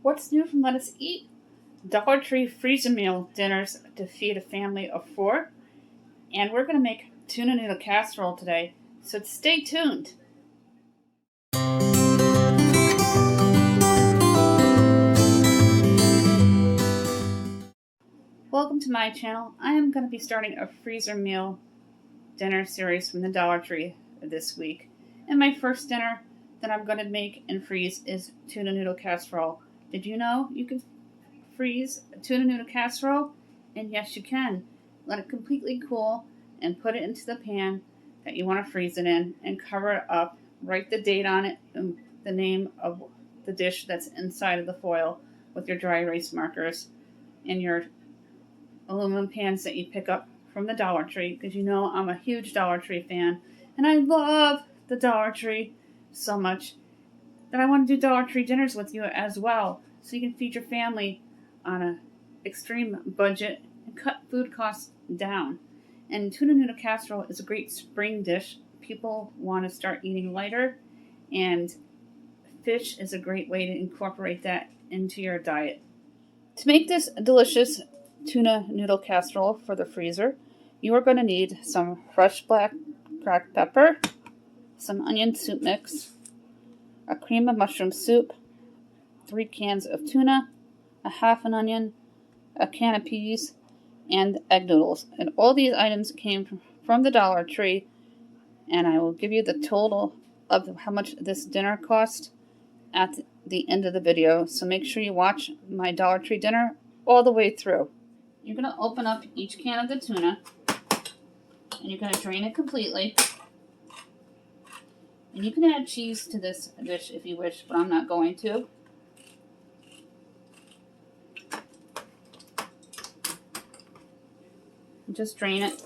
What's new from Let Us Eat? Dollar Tree freezer meal dinners to feed a family of 4. And we're going to make tuna noodle casserole today, so stay tuned. Welcome to my channel. I am going to be starting a freezer meal dinner series from the Dollar Tree this week. And my first dinner that I'm going to make and freeze is tuna noodle casserole. Did you know you can freeze a tuna noodle casserole? And yes, you can. Let it completely cool and put it into the pan that you want to freeze it in and cover it up. Write the date on it and the name of the dish that's inside of the foil with your dry erase markers and your aluminum pans that you pick up from the Dollar Tree, because you know I'm a huge Dollar Tree fan and I love the Dollar Tree so much that I want to do Dollar Tree dinners with you as well, so you can feed your family on an extreme budget and cut food costs down. And tuna noodle casserole is a great spring dish. People want to start eating lighter, and fish is a great way to incorporate that into your diet. To make this delicious tuna noodle casserole for the freezer, you are going to need some fresh black cracked pepper, some onion soup mix, a cream of mushroom soup, 3 cans of tuna, a half an onion, a can of peas, and egg noodles. And all these items came from the Dollar Tree, and I will give you the total of how much this dinner cost at the end of the video. So make sure you watch my Dollar Tree dinner all the way through. You're going to open up each can of the tuna, and you're going to drain it completely. And you can add cheese to this dish if you wish, but I'm not going to. Just drain it.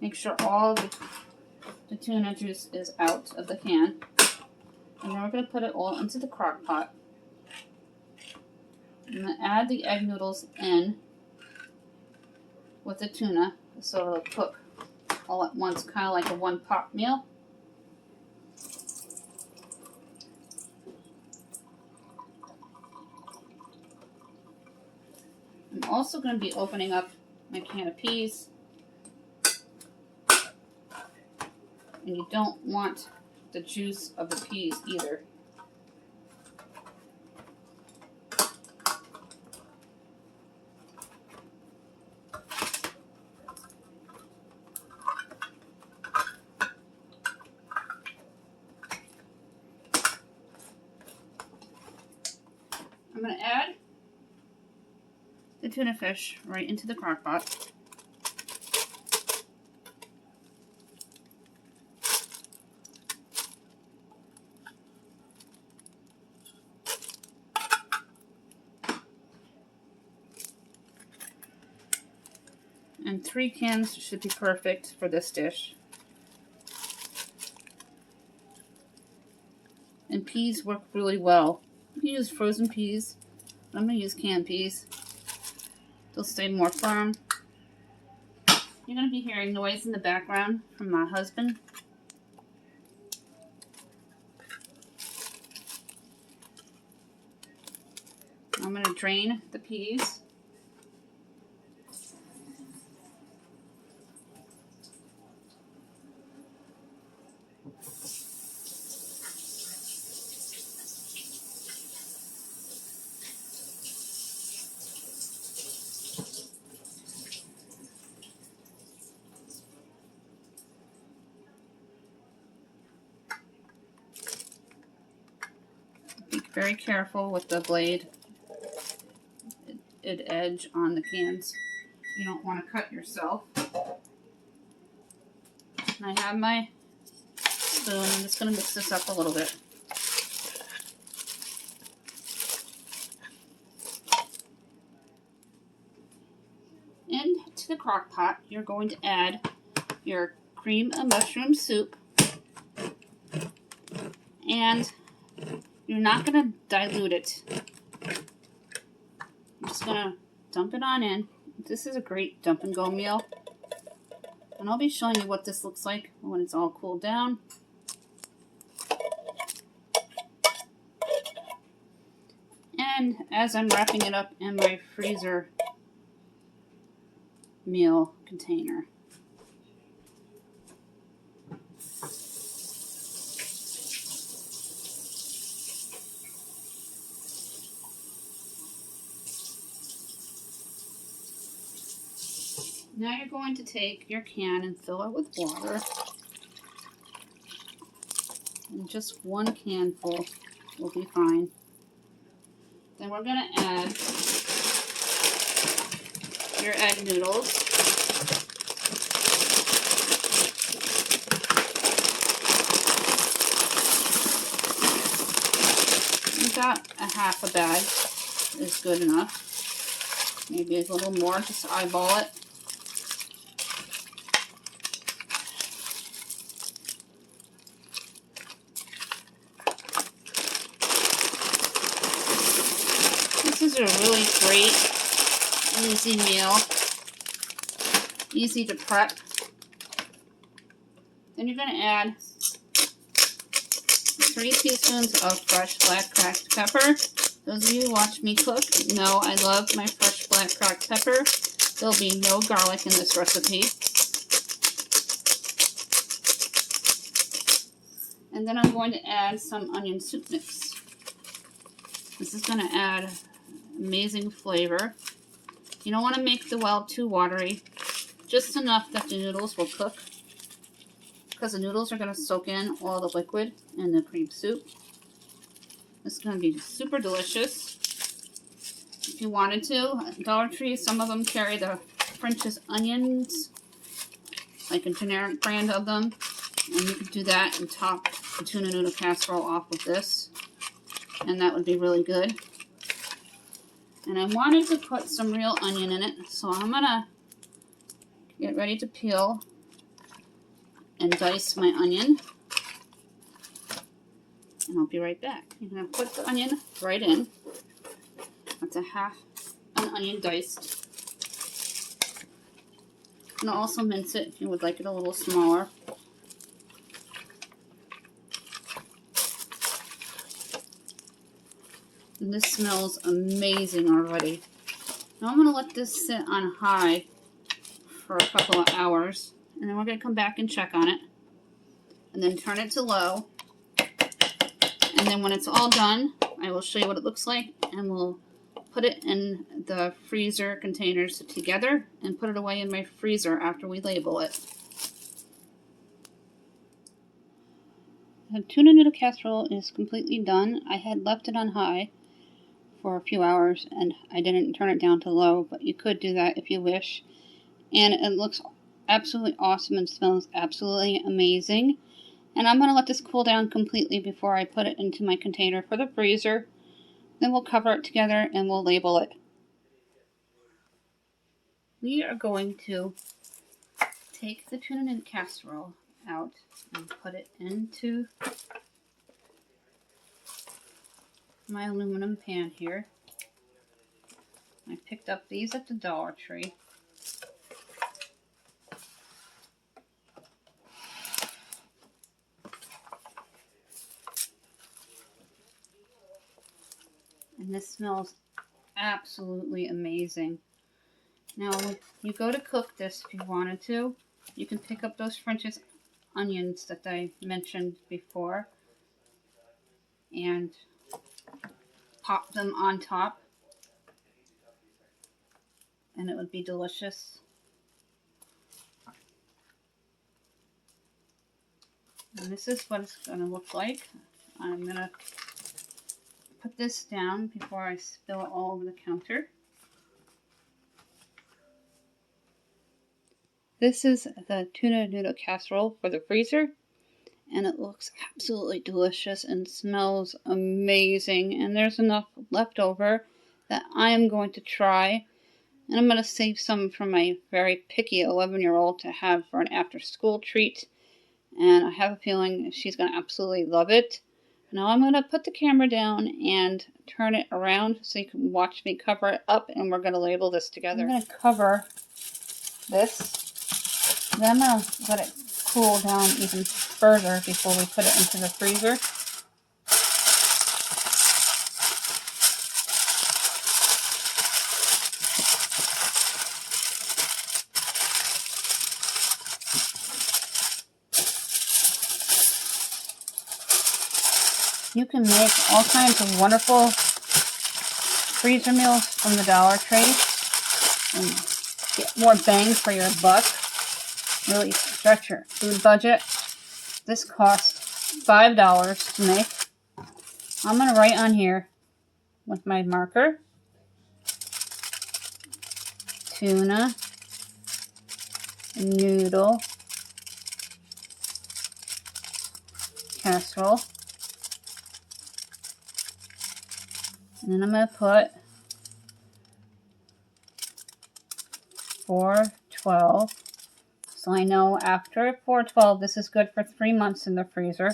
Make sure all the tuna juice is out of the can. And then we're going to put it all into the crock pot. I'm going to add the egg noodles in with the tuna, so it'll cook all at once, kind of like a one-pot meal. I'm also going to be opening up my can of peas. And you don't want the juice of the peas either. I'm going to add the tuna fish right into the crock pot. And 3 cans should be perfect for this dish. And peas work really well. You can use frozen peas. I'm going to use canned peas. They'll stay more firm. You're going to be hearing noise in the background from my husband. I'm going to drain the peas. Be very careful with the blade edge on the cans. You don't want to cut yourself. And I have my spoon. I'm just going to mix this up a little bit. Into the crock pot, you're going to add your cream of mushroom soup. And you're not going to dilute it. I'm just going to dump it on in. This is a great dump and go meal. And I'll be showing you what this looks like when it's all cooled down. And as I'm wrapping it up in my freezer meal container. Now you're going to take your can and fill it with water. And just one can full will be fine. Then we're going to add your egg noodles. About a half a bag is good enough. Maybe a little more, just eyeball it. This is a really great, easy meal. Easy to prep. Then you're going to add 3 teaspoons of fresh black cracked pepper. Those of you who watch me cook know I love my fresh black cracked pepper. There'll be no garlic in this recipe. And then I'm going to add some onion soup mix. This is going to add amazing flavor. You don't want to make the well too watery. Just enough that the noodles will cook, because the noodles are going to soak in all the liquid in the cream soup. It's going to be super delicious. If you wanted to, at Dollar Tree, some of them carry the French's onions, like a generic brand of them. And you could do that and top the tuna noodle casserole off with this. And that would be really good. And I wanted to put some real onion in it, so I'm going to get ready to peel and dice my onion. And I'll be right back. You're going to put the onion right in. That's a half an onion diced. And I'll also mince it if you would like it a little smaller. And this smells amazing already. Now I'm going to let this sit on high for a couple of hours. And then we're going to come back and check on it. And then turn it to low. And then when it's all done, I will show you what it looks like. And we'll put it in the freezer containers together. And put it away in my freezer after we label it. The tuna noodle casserole is completely done. I had left it on high for a few hours. And I didn't turn it down to low. But you could do that if you wish. And it looks absolutely awesome and smells absolutely amazing. And I'm going to let this cool down completely before I put it into my container for the freezer. Then we'll cover it together and we'll label it. We are going to take the tuna noodle casserole out and put it into my aluminum pan here. I picked up these at the Dollar Tree. And this smells absolutely amazing. Now, when you go to cook this, if you wanted to, you can pick up those French's onions that I mentioned before and pop them on top. And it would be delicious. And this is what it's going to look like. I'm going to put this down before I spill it all over the counter. This is the tuna noodle casserole for the freezer, and it looks absolutely delicious and smells amazing. And there's enough left over that I am going to try, and I'm going to save some for my very picky 11-year-old to have for an after-school treat. And I have a feeling she's going to absolutely love it. Now I'm going to put the camera down and turn it around so you can watch me cover it up, and we're going to label this together. I'm going to cover this. Then I'm going to let it cool down even further before we put it into the freezer. You can make all kinds of wonderful freezer meals from the Dollar Tree and get more bang for your buck. Really stretch your food budget. This cost $5 to make. I'm going to write on here with my marker: tuna noodle casserole. And then I'm going to put $4.12. So I know after $4.12, this is good for 3 months in the freezer.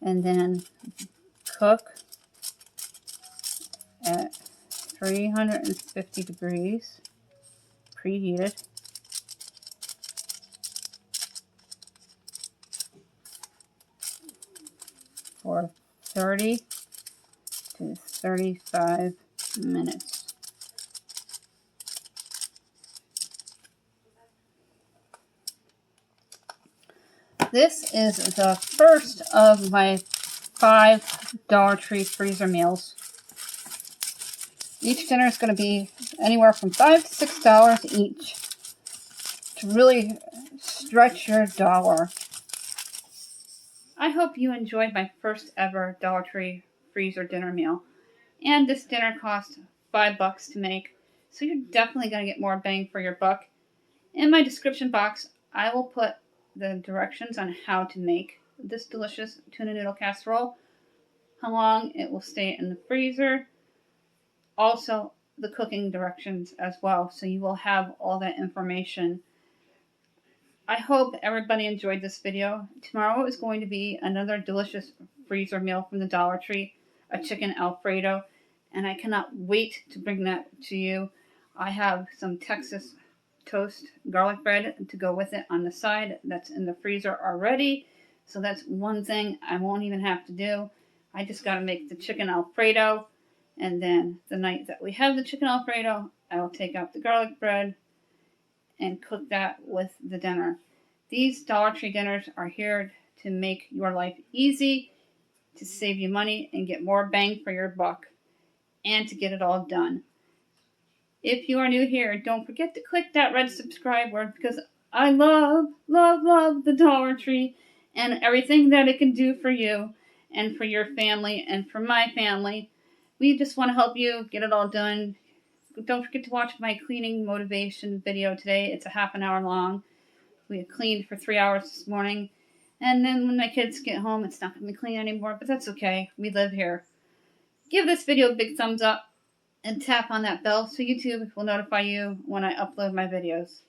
And then cook at 350 degrees, preheated, for 30 to 35 minutes. This is the first of my 5 Dollar Tree freezer meals. Each dinner is going to be anywhere from $5 to $6 each to really stretch your dollar. I hope you enjoyed my first ever Dollar Tree freezer dinner meal. And this dinner cost $5 to make, so you're definitely going to get more bang for your buck. In my description box, I will put the directions on how to make this delicious tuna noodle casserole, how long it will stay in the freezer, also the cooking directions as well, so you will have all that information. I hope everybody enjoyed this video. Tomorrow is going to be another delicious freezer meal from the Dollar Tree, a chicken Alfredo, and I cannot wait to bring that to you. I have some Texas toast garlic bread to go with it on the side that's in the freezer already, so that's one thing I won't even have to do. I just got to make the chicken Alfredo, and then the night that we have the chicken Alfredo, I will take out the garlic bread and cook that with the dinner. These Dollar Tree dinners are here to make your life easy, to save you money and get more bang for your buck, and to get it all done. If you are new here, don't forget to click that red subscribe word, because I love, love, love the Dollar Tree and everything that it can do for you and for your family and for my family. We just want to help you get it all done. Don't forget to watch my cleaning motivation video today. It's a half an hour long. We cleaned for 3 hours this morning. And then when my kids get home, it's not going to be clean anymore, but that's okay. We live here. Give this video a big thumbs up and tap on that bell so YouTube will notify you when I upload my videos.